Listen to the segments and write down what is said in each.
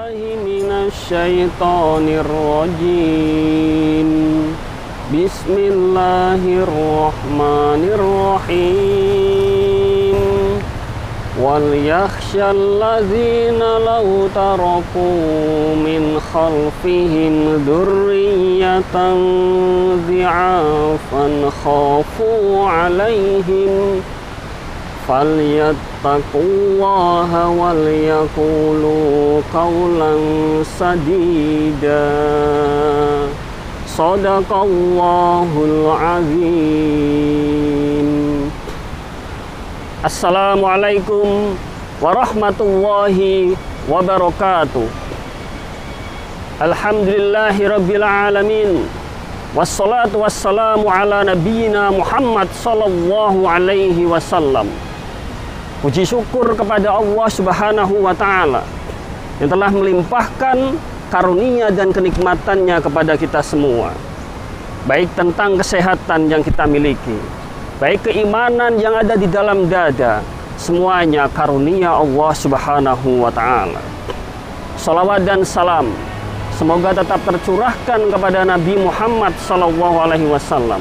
Minasyaitonirrajim. Bismillahirrahmanirrahim. Wal yakhshal ladzina law taraku min khalfihim dzurriyyatan dhi'afan khafu 'alaihim falyattaqullaha wal yaqulu qawlan sadida. Shadaqallahul azim. Assalamualaikum warahmatullahi wabarakatuh. Alhamdulillahi rabbil alamin. Wassalatu wassalamu ala nabiyyina Muhammad sallallahu alaihi wasallam. Puji syukur kepada Allah Subhanahu wa ta'ala yang telah melimpahkan karunia dan kenikmatannya kepada kita semua, baik tentang kesehatan yang kita miliki, baik keimanan yang ada di dalam dada, semuanya karunia Allah Subhanahu wa ta'ala. Salawat dan salam semoga tetap tercurahkan kepada Nabi Muhammad SAW.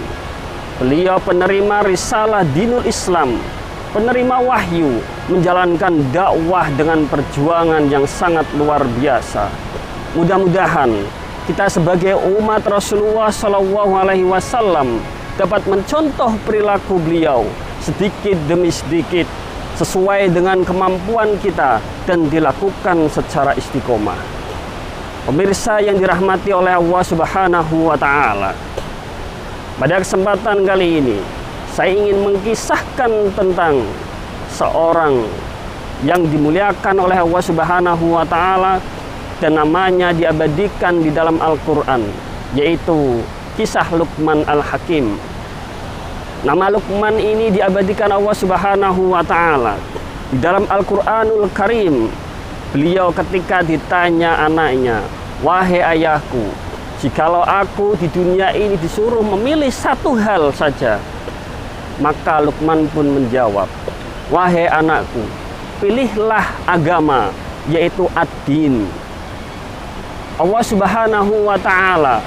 Beliau penerima risalah dinul Islam, penerima wahyu, menjalankan dakwah dengan perjuangan yang sangat luar biasa. Mudah-mudahan kita sebagai umat Rasulullah SAW dapat mencontoh perilaku beliau sedikit demi sedikit sesuai dengan kemampuan kita dan dilakukan secara istiqomah. Pemirsa yang dirahmati oleh Allah Subhanahu wa ta'ala, pada kesempatan kali ini saya ingin mengkisahkan tentang seorang yang dimuliakan oleh Allah Subhanahu wa ta'ala dan namanya diabadikan di dalam Al-Quran, yaitu kisah Luqman Al-Hakim. Nama Luqman ini diabadikan Allah Subhanahu wa ta'ala di dalam Al-Quranul Karim. Beliau ketika ditanya anaknya, "Wahai ayahku, jikalau aku di dunia ini disuruh memilih satu hal saja," maka Luqman pun menjawab, "Wahai anakku, pilihlah agama, yaitu ad-din." Allah Subhanahu wa ta'ala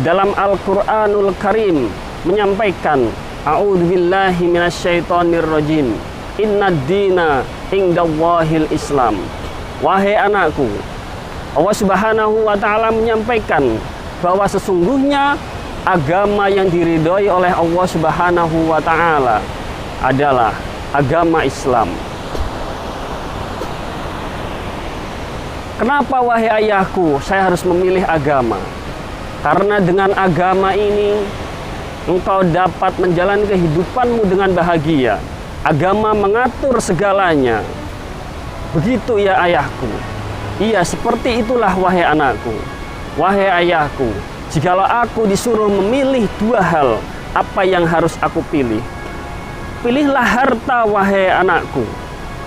dalam Al-Quranul Karim menyampaikan, "A'udzubillahi minasyaitonirrajim. Innad dina indallahil Islam." Wahai anakku, Allah Subhanahu wa ta'ala menyampaikan bahwa sesungguhnya agama yang diridhoi oleh Allah Subhanahu wa ta'ala adalah agama Islam. Kenapa wahai ayahku saya harus memilih agama? Karena dengan agama ini engkau dapat menjalani kehidupanmu dengan bahagia. Agama mengatur segalanya. Begitu ya ayahku. Iya, seperti itulah wahai anakku. Wahai ayahku, jikalau aku disuruh memilih dua hal, apa yang harus aku pilih? Pilihlah harta wahai anakku.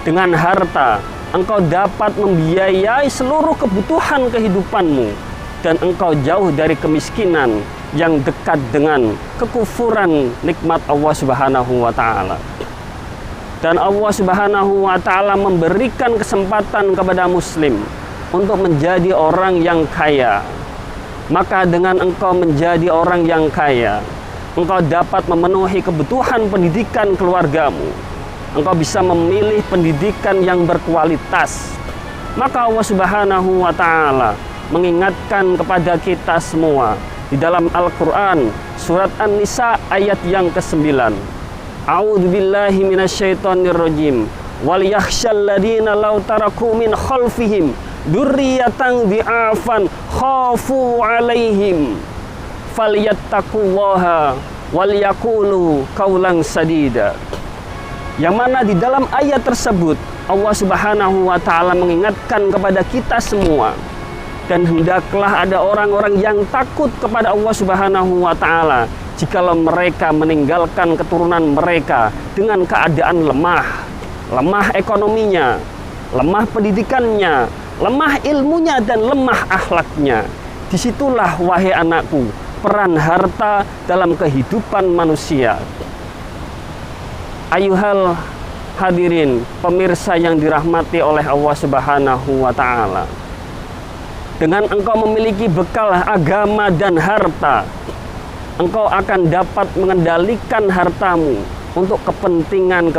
Dengan harta engkau dapat membiayai seluruh kebutuhan kehidupanmu dan engkau jauh dari kemiskinan yang dekat dengan kekufuran nikmat Allah Subhanahu wa ta'ala. Dan Allah Subhanahu wa ta'ala memberikan kesempatan kepada muslim untuk menjadi orang yang kaya. Maka dengan engkau menjadi orang yang kaya, engkau dapat memenuhi kebutuhan pendidikan keluargamu. Engkau bisa memilih pendidikan yang berkualitas. Maka Allah Subhanahu wa ta'ala mengingatkan kepada kita semua di dalam Al-Quran surat An-Nisa ayat yang ke-9. A'udzubillahi minasyaitonirrajim. Wal yakhshal ladzina law taraku min khalfihim dzurriyyatan dhi'afan khafu 'alaihim falyattaqullaha wal yaqulu qawlan sadida. Yang mana di dalam ayat tersebut Allah Subhanahu wa ta'ala mengingatkan kepada kita semua, dan hendaklah ada orang-orang yang takut kepada Allah Subhanahu wa ta'ala jikalau mereka meninggalkan keturunan mereka dengan keadaan lemah ekonominya, lemah pendidikannya, lemah ilmunya, dan lemah akhlaknya. Disitulah wahai anakku peran harta dalam kehidupan manusia. Ayuhal hadirin, pemirsa yang dirahmati oleh Allah Subhanahu wa ta'ala, dengan engkau memiliki bekal agama dan harta, engkau akan dapat mengendalikan hartamu untuk kepentingan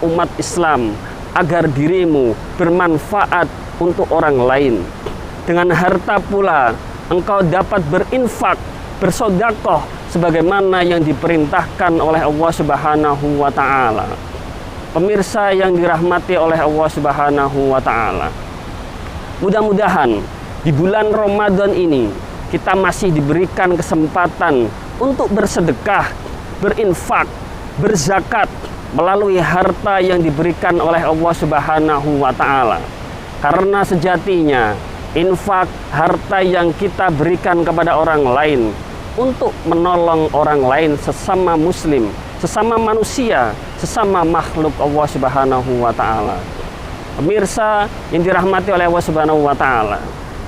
umat Islam, agar dirimu bermanfaat untuk orang lain. Dengan harta pula engkau dapat berinfak, bersedekah sebagaimana yang diperintahkan oleh Allah Subhanahu wa taala. Pemirsa yang dirahmati oleh Allah Subhanahu wa taala, mudah-mudahan di bulan Ramadan ini kita masih diberikan kesempatan untuk bersedekah, berinfak, berzakat melalui harta yang diberikan oleh Allah Subhanahu wa taala. Karena sejatinya infak, harta yang kita berikan kepada orang lain untuk menolong orang lain, sesama muslim, sesama manusia, sesama makhluk Allah Subhanahu wa taala. Pemirsa yang dirahmati oleh Allah Subhanahu wa taala,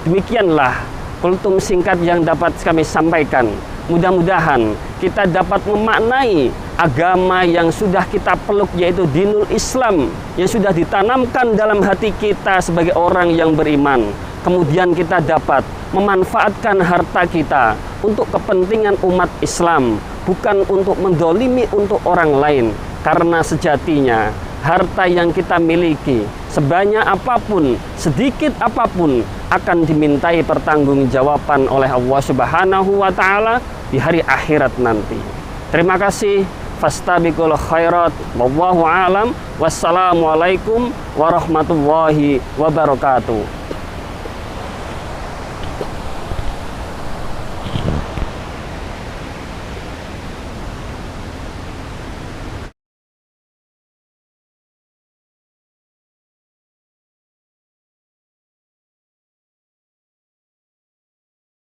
demikianlah kultum singkat yang dapat kami sampaikan. Mudah-mudahan kita dapat memaknai agama yang sudah kita peluk, yaitu dinul Islam, yang sudah ditanamkan dalam hati kita sebagai orang yang beriman. Kemudian kita dapat memanfaatkan harta kita untuk kepentingan umat Islam, bukan untuk mendolimi untuk orang lain. Karena sejatinya harta yang kita miliki, sebanyak apapun, sedikit apapun, akan dimintai pertanggungjawaban oleh Allah Subhanahu wa taala di hari akhirat nanti. Terima kasih. Fastabiqul khairat, wallahu alam. Wassalamualaikum warahmatullahi wabarakatuh.